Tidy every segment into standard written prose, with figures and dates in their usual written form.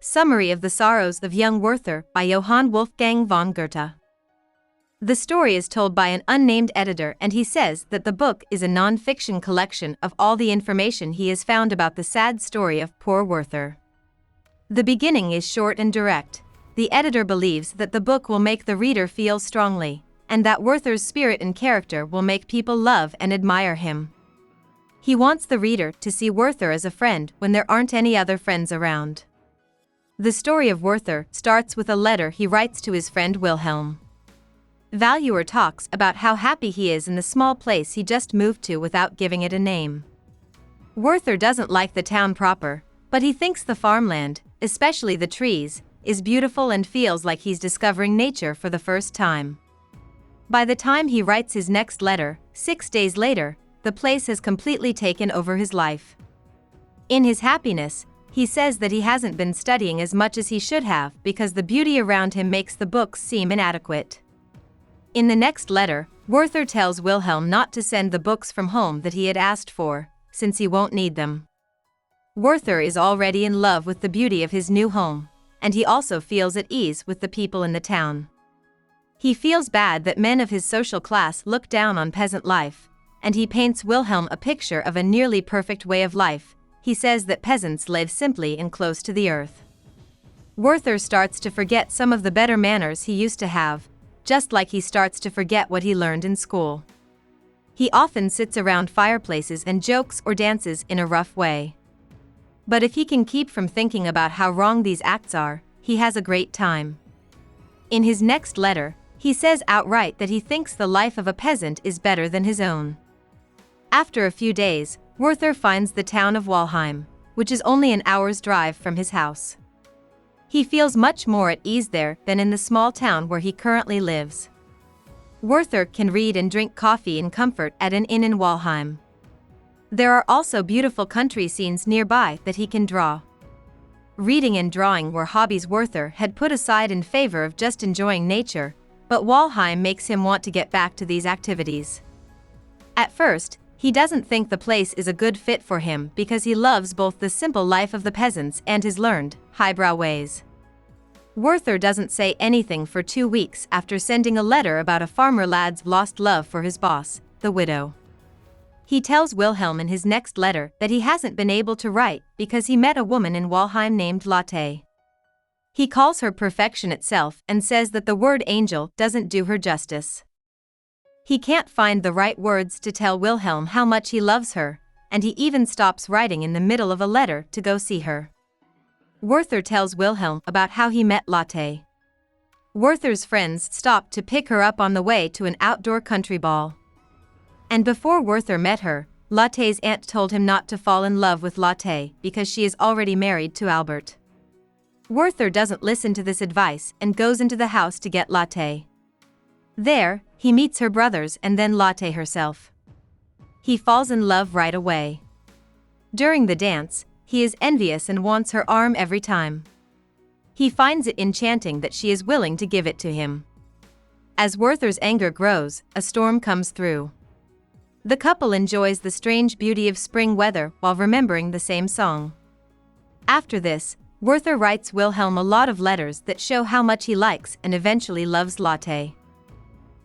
Summary of the Sorrows of Young Werther by Johann Wolfgang von Goethe. The story is told by an unnamed editor, and he says that the book is a non-fiction collection of all the information he has found about the sad story of poor Werther. The beginning is short and direct. The editor believes that the book will make the reader feel strongly, and that Werther's spirit and character will make people love and admire him. He wants the reader to see Werther as a friend when there aren't any other friends around. The story of Werther starts with a letter he writes to his friend Wilhelm. Valuer talks about how happy he is in the small place he just moved to without giving it a name. Werther doesn't like the town proper, but he thinks the farmland, especially the trees, is beautiful and feels like he's discovering nature for the first time. By the time he writes his next letter, 6 days later, the place has completely taken over his life. In his happiness, he says that he hasn't been studying as much as he should have because the beauty around him makes the books seem inadequate. In the next letter, Werther tells Wilhelm not to send the books from home that he had asked for, since he won't need them. Werther is already in love with the beauty of his new home, and he also feels at ease with the people in the town. He feels bad that men of his social class look down on peasant life, and he paints Wilhelm a picture of a nearly perfect way of life. He says that peasants live simply and close to the earth. Werther starts to forget some of the better manners he used to have, just like he starts to forget what he learned in school. He often sits around fireplaces and jokes or dances in a rough way. But if he can keep from thinking about how wrong these acts are, he has a great time. In his next letter, he says outright that he thinks the life of a peasant is better than his own. After a few days, Werther finds the town of Walheim, which is only an hour's drive from his house. He feels much more at ease there than in the small town where he currently lives. Werther can read and drink coffee in comfort at an inn in Walheim. There are also beautiful country scenes nearby that he can draw. Reading and drawing were hobbies Werther had put aside in favor of just enjoying nature, but Walheim makes him want to get back to these activities. At first, he doesn't think the place is a good fit for him because he loves both the simple life of the peasants and his learned, highbrow ways. Werther doesn't say anything for 2 weeks after sending a letter about a farmer lad's lost love for his boss, the widow. He tells Wilhelm in his next letter that he hasn't been able to write because he met a woman in Walheim named Lotte. He calls her perfection itself and says that the word angel doesn't do her justice. He can't find the right words to tell Wilhelm how much he loves her, and he even stops writing in the middle of a letter to go see her. Werther tells Wilhelm about how he met Lotte. Werther's friends stopped to pick her up on the way to an outdoor country ball. And before Werther met her, Lotte's aunt told him not to fall in love with Lotte because she is already married to Albert. Werther doesn't listen to this advice and goes into the house to get Lotte. There, he meets her brothers and then Lotte herself. He falls in love right away. During the dance, he is envious and wants her arm every time. He finds it enchanting that she is willing to give it to him. As Werther's anger grows, a storm comes through. The couple enjoys the strange beauty of spring weather while remembering the same song. After this, Werther writes Wilhelm a lot of letters that show how much he likes and eventually loves Lotte.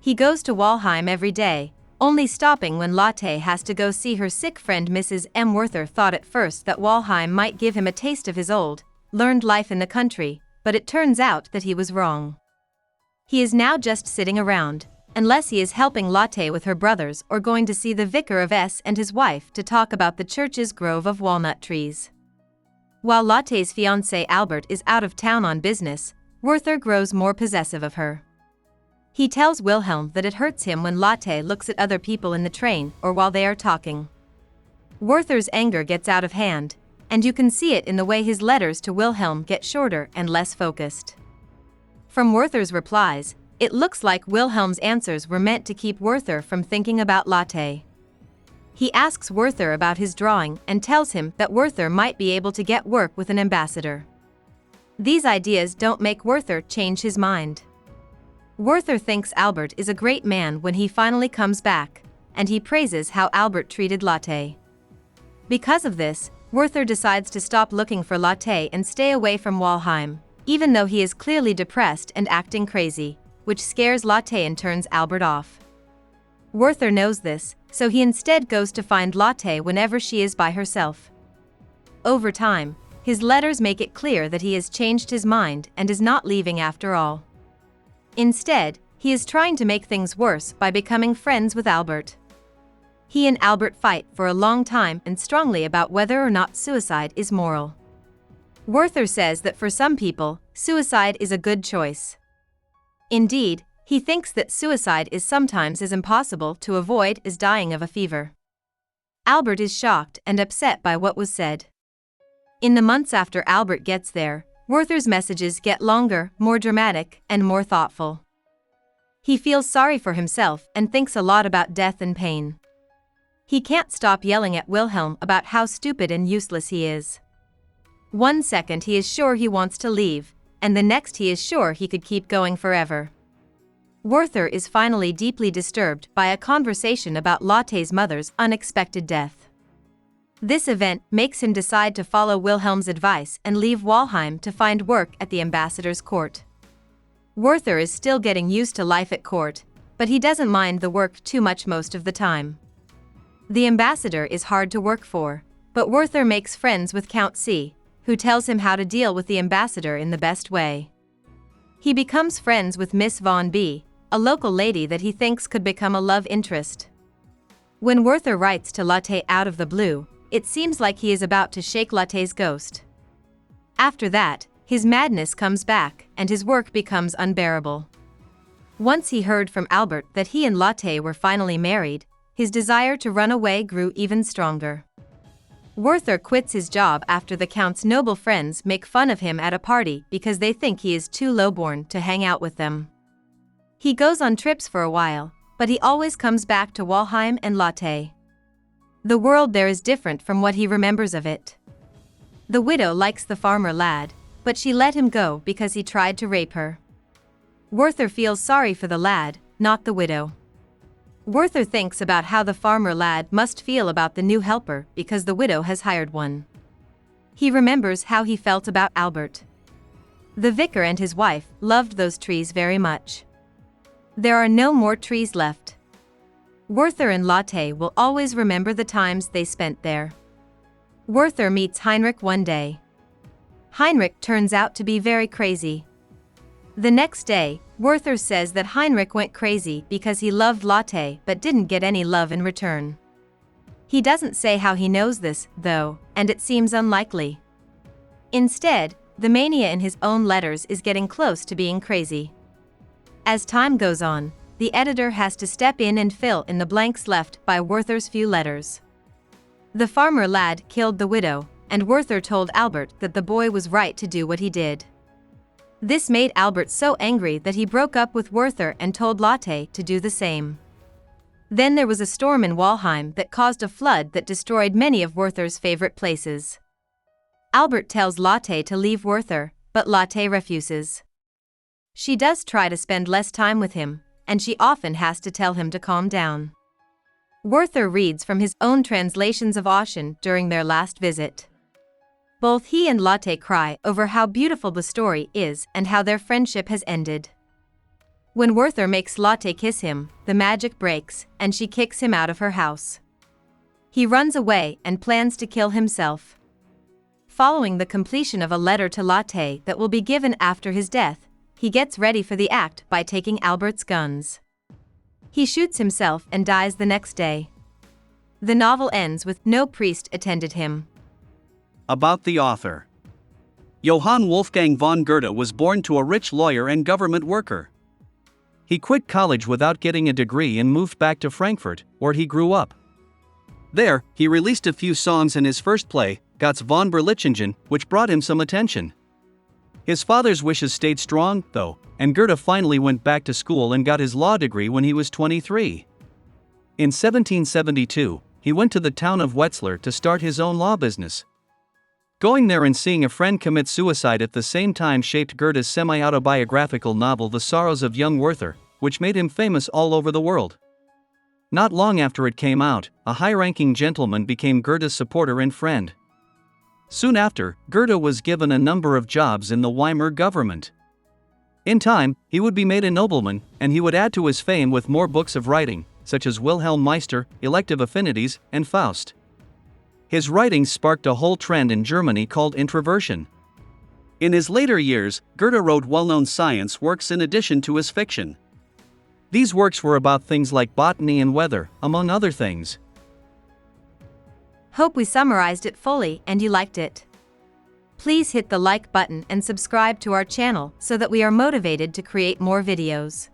He goes to Walheim every day, only stopping when Lotte has to go see her sick friend Mrs. M. Werther thought at first that Walheim might give him a taste of his old, learned life in the country, but it turns out that he was wrong. He is now just sitting around, unless he is helping Lotte with her brothers or going to see the vicar of S and his wife to talk about the church's grove of walnut trees. While Lotte's fiancé Albert is out of town on business, Werther grows more possessive of her. He tells Wilhelm that it hurts him when Lotte looks at other people in the train or while they are talking. Werther's anger gets out of hand, and you can see it in the way his letters to Wilhelm get shorter and less focused. From Werther's replies, it looks like Wilhelm's answers were meant to keep Werther from thinking about Lotte. He asks Werther about his drawing and tells him that Werther might be able to get work with an ambassador. These ideas don't make Werther change his mind. Werther thinks Albert is a great man when he finally comes back, and he praises how Albert treated Lotte. Because of this, Werther decides to stop looking for Lotte and stay away from Walheim, even though he is clearly depressed and acting crazy, which scares Lotte and turns Albert off. Werther knows this, so he instead goes to find Lotte whenever she is by herself. Over time, his letters make it clear that he has changed his mind and is not leaving after all. Instead, he is trying to make things worse by becoming friends with Albert. He and Albert fight for a long time and strongly about whether or not suicide is moral. Werther says that for some people, suicide is a good choice. Indeed, he thinks that suicide is sometimes as impossible to avoid as dying of a fever. Albert is shocked and upset by what was said. In the months after Albert gets there, Werther's messages get longer, more dramatic, and more thoughtful. He feels sorry for himself and thinks a lot about death and pain. He can't stop yelling at Wilhelm about how stupid and useless he is. One second he is sure he wants to leave, and the next he is sure he could keep going forever. Werther is finally deeply disturbed by a conversation about Lotte's mother's unexpected death. This event makes him decide to follow Wilhelm's advice and leave Walheim to find work at the ambassador's court. Werther is still getting used to life at court, but he doesn't mind the work too much most of the time. The ambassador is hard to work for, but Werther makes friends with Count C, who tells him how to deal with the ambassador in the best way. He becomes friends with Miss von B, a local lady that he thinks could become a love interest. When Werther writes to Lotte out of the blue, it seems like he is about to shake Lotte's ghost. After that, his madness comes back and his work becomes unbearable. Once he heard from Albert that he and Lotte were finally married, his desire to run away grew even stronger. Werther quits his job after the Count's noble friends make fun of him at a party because they think he is too lowborn to hang out with them. He goes on trips for a while, but he always comes back to Walheim and Lotte. The world there is different from what he remembers of it. The widow likes the farmer lad, but she let him go because he tried to rape her. Werther feels sorry for the lad, not the widow. Werther thinks about how the farmer lad must feel about the new helper because the widow has hired one. He remembers how he felt about Albert. The vicar and his wife loved those trees very much. There are no more trees left. Werther and Lotte will always remember the times they spent there. Werther meets Heinrich one day. Heinrich turns out to be very crazy. The next day, Werther says that Heinrich went crazy because he loved Lotte but didn't get any love in return. He doesn't say how he knows this, though, and it seems unlikely. Instead, the mania in his own letters is getting close to being crazy. As time goes on, the editor has to step in and fill in the blanks left by Werther's few letters. The farmer lad killed the widow, and Werther told Albert that the boy was right to do what he did. This made Albert so angry that he broke up with Werther and told Lotte to do the same. Then there was a storm in Walheim that caused a flood that destroyed many of Werther's favorite places. Albert tells Lotte to leave Werther, but Lotte refuses. She does try to spend less time with him, and she often has to tell him to calm down. Werther reads from his own translations of Ossian during their last visit. Both he and Lotte cry over how beautiful the story is and how their friendship has ended. When Werther makes Lotte kiss him, the magic breaks, and she kicks him out of her house. He runs away and plans to kill himself. Following the completion of a letter to Lotte that will be given after his death, he gets ready for the act by taking Albert's guns. He shoots himself and dies the next day. The novel ends with no priest attended him. About the author. Johann Wolfgang von Goethe was born to a rich lawyer and government worker. He quit college without getting a degree and moved back to Frankfurt, where he grew up. There, he released a few songs in his first play, Gotts von Berlichingen, which brought him some attention. His father's wishes stayed strong, though, and Goethe finally went back to school and got his law degree when he was 23. In 1772, he went to the town of Wetzlar to start his own law business. Going there and seeing a friend commit suicide at the same time shaped Goethe's semi-autobiographical novel The Sorrows of Young Werther, which made him famous all over the world. Not long after it came out, a high-ranking gentleman became Goethe's supporter and friend. Soon after, Goethe was given a number of jobs in the Weimar government. In time, he would be made a nobleman, and he would add to his fame with more books of writing, such as Wilhelm Meister, Elective Affinities, and Faust. His writings sparked a whole trend in Germany called introversion. In his later years, Goethe wrote well-known science works in addition to his fiction. These works were about things like botany and weather, among other things. Hope we summarized it fully and you liked it. Please hit the like button and subscribe to our channel so that we are motivated to create more videos.